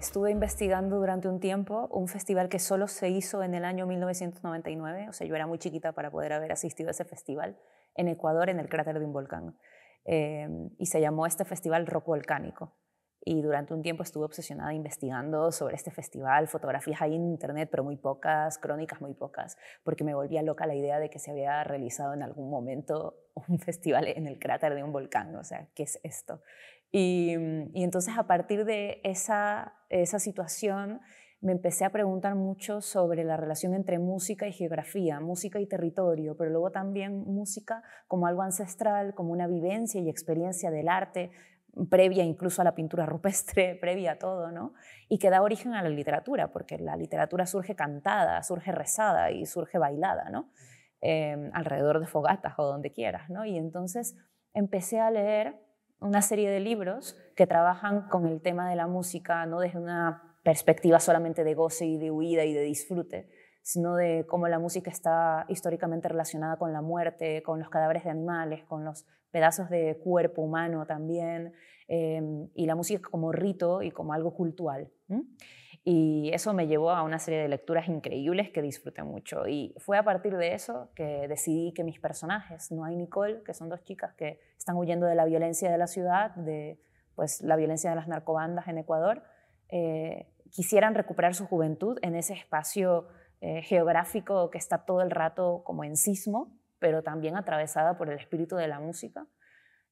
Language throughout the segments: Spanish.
estuve investigando durante un tiempo un festival que solo se hizo en el año 1999, o sea, yo era muy chiquita para poder haber asistido a ese festival, en Ecuador, en el cráter de un volcán. Y se llamó este festival Rock Volcánico. Y durante un tiempo estuve obsesionada investigando sobre este festival, fotografías ahí en internet, pero muy pocas, crónicas muy pocas, porque me volvía loca la idea de que se había realizado en algún momento un festival en el cráter de un volcán. O sea, ¿qué es esto? Y entonces a partir de esa situación me empecé a preguntar mucho sobre la relación entre música y geografía, música y territorio, pero luego también música como algo ancestral, como una vivencia y experiencia del arte, previa incluso a la pintura rupestre, previa a todo, ¿no? Y que da origen a la literatura, porque la literatura surge cantada, surge rezada y surge bailada, ¿no? Alrededor de fogatas o donde quieras, ¿no? Y entonces empecé a leer una serie de libros que trabajan con el tema de la música, no desde una perspectiva solamente de goce y de huida y de disfrute, sino de cómo la música está históricamente relacionada con la muerte, con los cadáveres de animales, con los pedazos de cuerpo humano también, y la música como rito y como algo cultural. Y eso me llevó a una serie de lecturas increíbles que disfruté mucho. Y fue a partir de eso que decidí que mis personajes, Noa y Nicole, que son dos chicas que están huyendo de la violencia de la ciudad, de pues, la violencia de las narcobandas en Ecuador, quisieran recuperar su juventud en ese espacio geográfico que está todo el rato como en sismo, pero también atravesada por el espíritu de la música,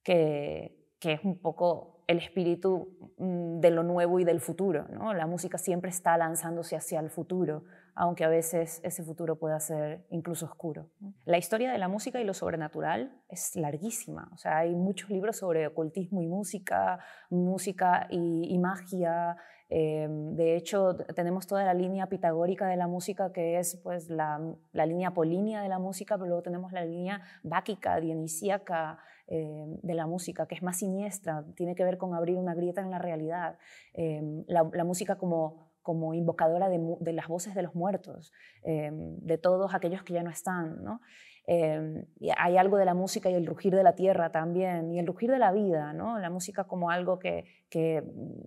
que es un poco el espíritu de lo nuevo y del futuro, ¿no? La música siempre está lanzándose hacia el futuro, aunque a veces ese futuro pueda ser incluso oscuro, ¿no? La historia de la música y lo sobrenatural es larguísima, o sea, hay muchos libros sobre ocultismo y música, música y magia. De hecho, tenemos toda la línea pitagórica de la música, que es pues, la línea apolínea de la música, pero luego tenemos la línea báquica, dionisíaca, de la música, que es más siniestra, tiene que ver con abrir una grieta en la realidad. La música como invocadora de las voces de los muertos, de todos aquellos que ya no están, ¿no? Y hay algo de la música y el rugir de la tierra también, y el rugir de la vida, ¿no? La música como algo que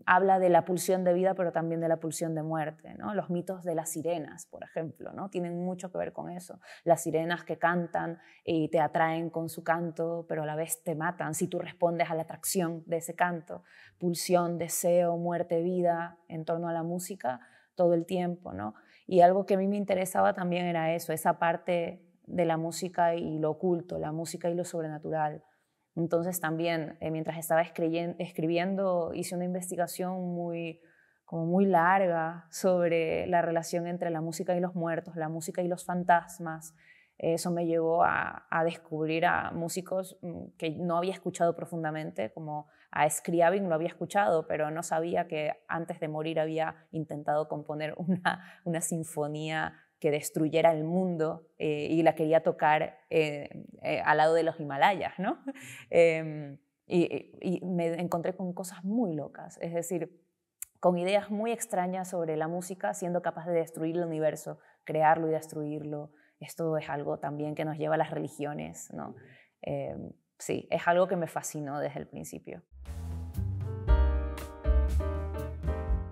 habla de la pulsión de vida, pero también de la pulsión de muerte, ¿no? Los mitos de las sirenas, por ejemplo, ¿no? Tienen mucho que ver con eso. Las sirenas que cantan y te atraen con su canto, pero a la vez te matan si tú respondes a la atracción de ese canto. Pulsión, deseo, muerte, vida en torno a la música todo el tiempo, ¿no? Y algo que a mí me interesaba también era eso, esa parte de la música y lo oculto, la música y lo sobrenatural. Entonces también, mientras estaba escribiendo, hice una investigación como muy larga sobre la relación entre la música y los muertos, la música y los fantasmas. Eso me llevó a descubrir a músicos que no había escuchado profundamente, como a Scriabin lo había escuchado, pero no sabía que antes de morir había intentado componer una sinfonía que destruyera el mundo, y la quería tocar al lado de los Himalayas, ¿no? Y me encontré con cosas muy locas, es decir, con ideas muy extrañas sobre la música, siendo capaz de destruir el universo, crearlo y destruirlo. Esto es algo también que nos lleva a las religiones, ¿no? Sí, es algo que me fascinó desde el principio.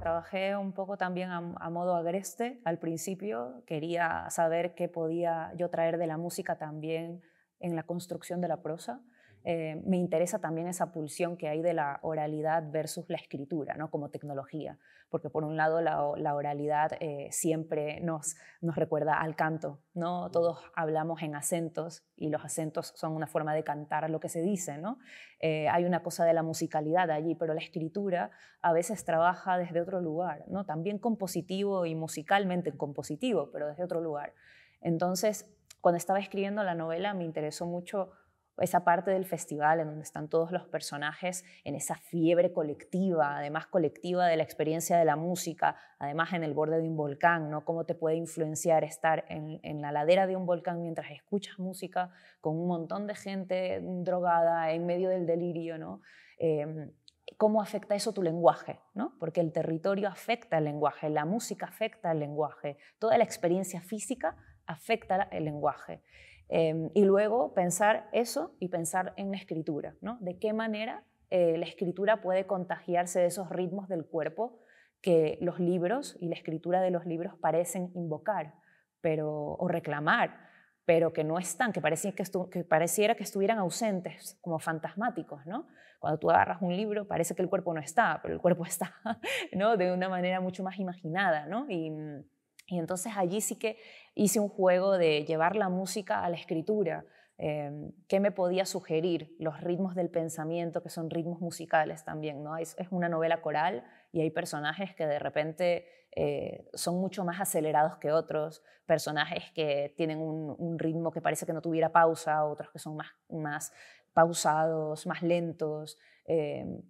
Trabajé un poco también a modo agreste al principio, quería saber qué podía yo traer de la música también en la construcción de la prosa. Me interesa también esa pulsión que hay de la oralidad versus la escritura, ¿no? Como tecnología, porque por un lado la oralidad siempre nos recuerda al canto, ¿no? Todos hablamos en acentos y los acentos son una forma de cantar lo que se dice, ¿no? Hay una cosa de la musicalidad allí, pero la escritura a veces trabaja desde otro lugar, ¿no? También compositivo y musicalmente compositivo, pero desde otro lugar. Entonces, cuando estaba escribiendo la novela me interesó mucho esa parte del festival en donde están todos los personajes en esa fiebre colectiva, además colectiva de la experiencia de la música, además en el borde de un volcán, ¿no? Cómo te puede influenciar estar en la ladera de un volcán mientras escuchas música con un montón de gente drogada en medio del delirio, ¿no? ¿Cómo afecta eso tu lenguaje? ¿No? Porque el territorio afecta el lenguaje, la música afecta el lenguaje, toda la experiencia física afecta el lenguaje. Y luego pensar eso y pensar en la escritura, ¿no? De qué manera la escritura puede contagiarse de esos ritmos del cuerpo que los libros y la escritura de los libros parecen invocar o reclamar, pero que no están, que pareciera que estuvieran ausentes, como fantasmáticos, ¿no? Cuando tú agarras un libro parece que el cuerpo no está, pero el cuerpo está, ¿no? De una manera mucho más imaginada, ¿no? Y entonces allí sí que hice un juego de llevar la música a la escritura. ¿Qué me podía sugerir? Los ritmos del pensamiento, que son ritmos musicales también, ¿no? Es una novela coral y hay personajes que de repente son mucho más acelerados que otros, personajes que tienen un ritmo que parece que no tuviera pausa, otros que son más pausados, más lentos.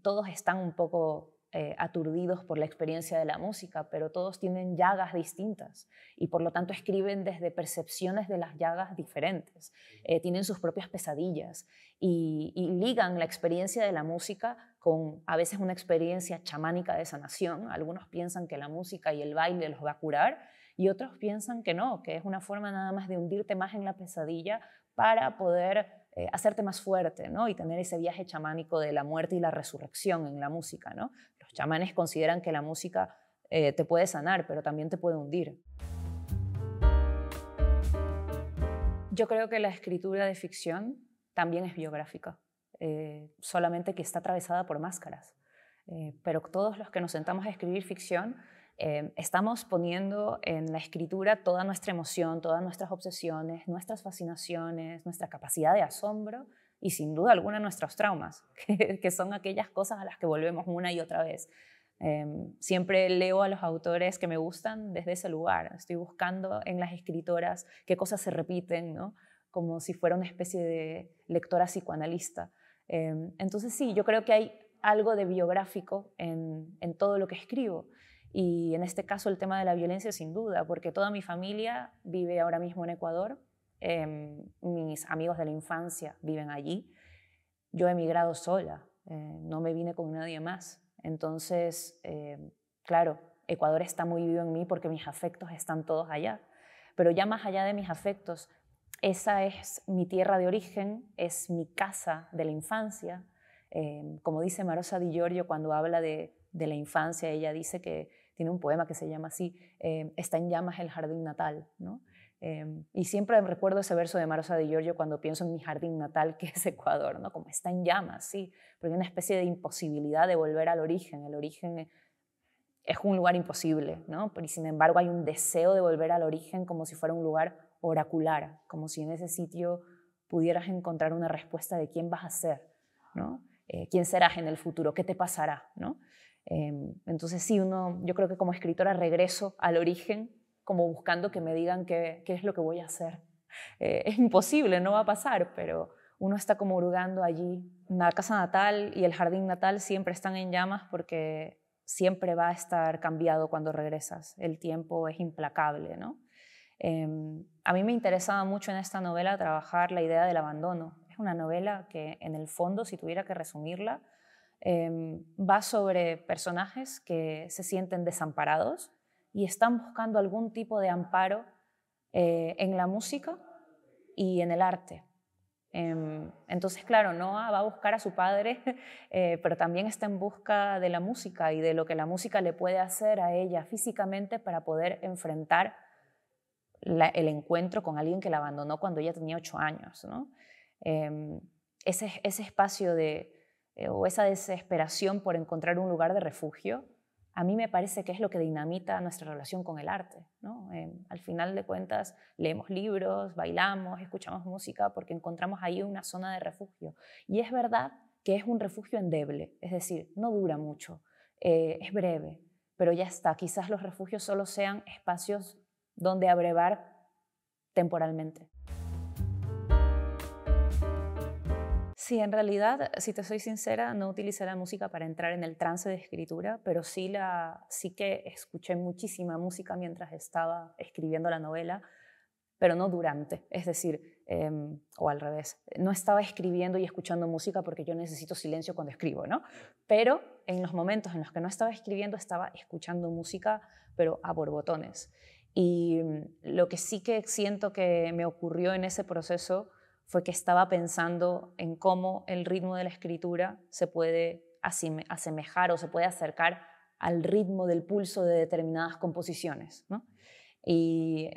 Todos están un poco aturdidos por la experiencia de la música, pero todos tienen llagas distintas y por lo tanto escriben desde percepciones de las llagas diferentes. Tienen sus propias pesadillas y ligan la experiencia de la música con a veces una experiencia chamánica de sanación. Algunos piensan que la música y el baile los va a curar y otros piensan que no, que es una forma nada más de hundirte más en la pesadilla para poder hacerte más fuerte, ¿no? Y tener ese viaje chamánico de la muerte y la resurrección en la música, ¿no? Los chamanes consideran que la música te puede sanar, pero también te puede hundir. Yo creo que la escritura de ficción también es biográfica, solamente que está atravesada por máscaras. Pero todos los que nos sentamos a escribir ficción estamos poniendo en la escritura toda nuestra emoción, todas nuestras obsesiones, nuestras fascinaciones, nuestra capacidad de asombro y sin duda alguna nuestros traumas, que son aquellas cosas a las que volvemos una y otra vez. Siempre leo a los autores que me gustan desde ese lugar. Estoy buscando en las escritoras qué cosas se repiten, ¿no? Como si fuera una especie de lectora psicoanalista. Entonces sí, yo creo que hay algo de biográfico en todo lo que escribo. Y en este caso el tema de la violencia sin duda, porque toda mi familia vive ahora mismo en Ecuador, mis amigos de la infancia viven allí, yo he emigrado sola, no me vine con nadie más. Entonces, claro, Ecuador está muy vivo en mí porque mis afectos están todos allá. Pero ya más allá de mis afectos, esa es mi tierra de origen, es mi casa de la infancia. Como dice Marosa Di Giorgio cuando habla de la infancia, ella dice que tiene un poema que se llama así, está en llamas el jardín natal, ¿no? Y siempre recuerdo ese verso de Marosa Di Giorgio cuando pienso en mi jardín natal, que es Ecuador, ¿no? Como está en llamas, sí, porque hay una especie de imposibilidad de volver al origen. El origen es un lugar imposible, ¿no? Pero, y sin embargo hay un deseo de volver al origen como si fuera un lugar oracular, como si en ese sitio pudieras encontrar una respuesta de quién vas a ser, ¿no? ¿Quién serás en el futuro? ¿Qué te pasará? ¿No? Entonces sí, yo creo que como escritora regreso al origen como buscando que me digan qué es lo que voy a hacer. Es imposible, no va a pasar, pero uno está como hurgando allí. La casa natal y el jardín natal siempre están en llamas porque siempre va a estar cambiado cuando regresas. El tiempo es implacable, ¿no? A mí me interesaba mucho en esta novela trabajar la idea del abandono. Es una novela que en el fondo, si tuviera que resumirla, va sobre personajes que se sienten desamparados y están buscando algún tipo de amparo en la música y en el arte. Entonces, claro, Noah va a buscar a su padre, pero también está en busca de la música y de lo que la música le puede hacer a ella físicamente para poder enfrentar el encuentro con alguien que la abandonó cuando ella tenía 8 años, ¿no? Ese espacio o esa desesperación por encontrar un lugar de refugio, a mí me parece que es lo que dinamita nuestra relación con el arte, ¿no? Al final de cuentas, leemos libros, bailamos, escuchamos música porque encontramos ahí una zona de refugio. Y es verdad que es un refugio endeble, es decir, no dura mucho, es breve, pero ya está. Quizás los refugios solo sean espacios donde abrevar temporalmente. Sí, en realidad, si te soy sincera, no utilicé la música para entrar en el trance de escritura, pero sí que escuché muchísima música mientras estaba escribiendo la novela, pero no durante, es decir, o al revés, no estaba escribiendo y escuchando música porque yo necesito silencio cuando escribo, ¿no? Pero en los momentos en los que no estaba escribiendo estaba escuchando música, pero a borbotones. Y lo que sí que siento que me ocurrió en ese proceso fue que estaba pensando en cómo el ritmo de la escritura se puede asemejar o se puede acercar al ritmo del pulso de determinadas composiciones, ¿no? Y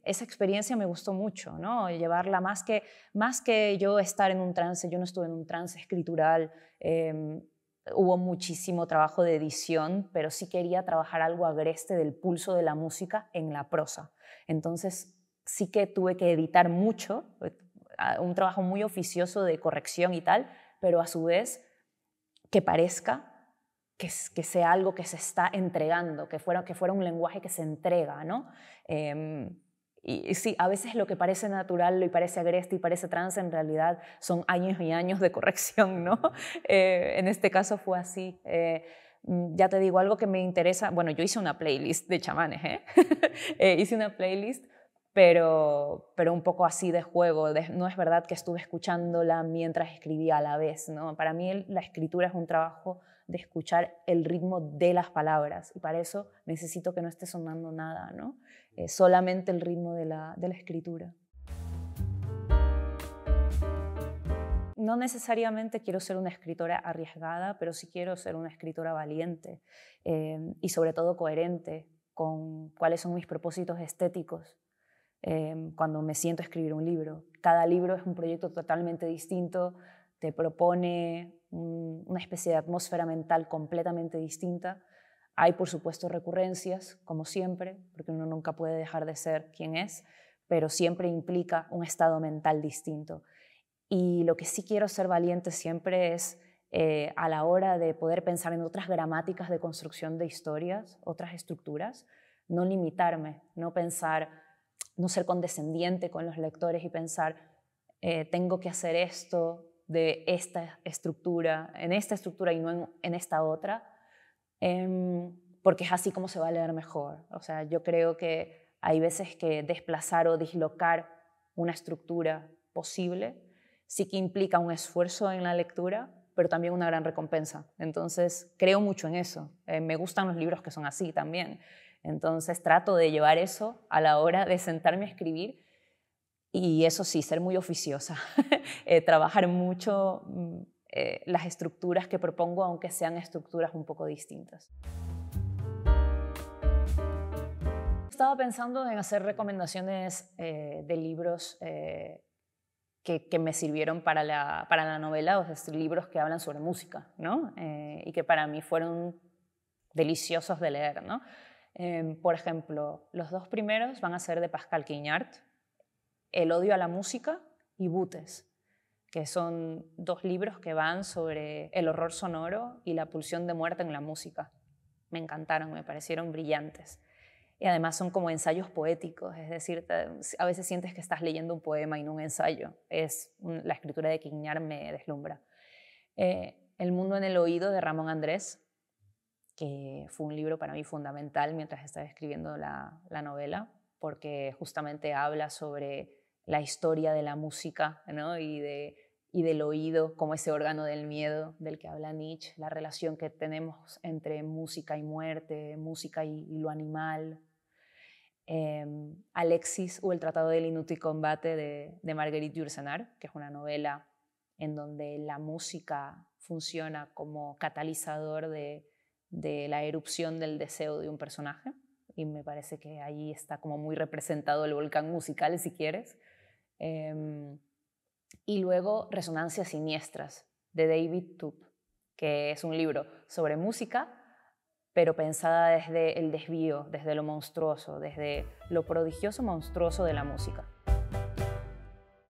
esa experiencia me gustó mucho, ¿no? Llevarla más que yo estar en un trance, yo no estuve en un trance escritural, hubo muchísimo trabajo de edición, pero sí quería trabajar algo agreste del pulso de la música en la prosa. Entonces sí que tuve que editar mucho, un trabajo muy oficioso de corrección y tal, pero a su vez que parezca que sea algo que se está entregando, que fuera un lenguaje que se entrega, ¿no? Y sí, a veces lo que parece natural y parece agreste y parece trance, en realidad son años y años de corrección, ¿no? En este caso fue así. Ya te digo, algo que me interesa, bueno, yo hice una playlist de chamanes, ¿eh? Hice una playlist, pero un poco así de juego. No es verdad que estuve escuchándola mientras escribía a la vez, ¿no? Para mí la escritura es un trabajo de escuchar el ritmo de las palabras, y para eso necesito que no esté sonando nada, ¿no? Solamente el ritmo de la escritura. No necesariamente quiero ser una escritora arriesgada, pero sí quiero ser una escritora valiente y sobre todo coherente con cuáles son mis propósitos estéticos cuando me siento a escribir un libro. Cada libro es un proyecto totalmente distinto, te propone una especie de atmósfera mental completamente distinta. Hay, por supuesto, recurrencias, como siempre, porque uno nunca puede dejar de ser quien es, pero siempre implica un estado mental distinto. Y lo que sí quiero ser valiente siempre es a la hora de poder pensar en otras gramáticas de construcción de historias, otras estructuras, no limitarme, no pensar, no ser condescendiente con los lectores y pensar, tengo que hacer esto de esta estructura, en esta estructura y no en esta otra, porque es así como se va a leer mejor. O sea, yo creo que hay veces que desplazar o dislocar una estructura posible sí que implica un esfuerzo en la lectura, pero también una gran recompensa. Entonces, creo mucho en eso. Me gustan los libros que son así también. Entonces, trato de llevar eso a la hora de sentarme a escribir y eso sí, ser muy oficiosa. Trabajar mucho las estructuras que propongo, aunque sean estructuras un poco distintas. Estaba pensando en hacer recomendaciones de libros que me sirvieron para la novela, o sea, libros que hablan sobre música, ¿no? Y que para mí fueron deliciosos de leer, ¿no? Por ejemplo, los dos primeros van a ser de Pascal Quignard, El odio a la música y Butes, que son dos libros que van sobre el horror sonoro y la pulsión de muerte en la música. Me encantaron, me parecieron brillantes. Y además son como ensayos poéticos, es decir, a veces sientes que estás leyendo un poema y no un ensayo. La escritura de Quignard me deslumbra. El mundo en el oído de Ramón Andrés, que fue un libro para mí fundamental mientras estaba escribiendo la novela, porque justamente habla sobre la historia de la música, ¿no? y del oído como ese órgano del miedo del que habla Nietzsche, la relación que tenemos entre música y muerte, música y lo animal. Alexis o El Tratado del Inútil Combate de Marguerite Yourcenar, que es una novela en donde la música funciona como catalizador de la erupción del deseo de un personaje, y me parece que ahí está como muy representado el volcán musical, si quieres. Y luego Resonancias Siniestras, de David Tup, que es un libro sobre música, pero pensada desde el desvío, desde lo monstruoso, desde lo prodigioso monstruoso de la música.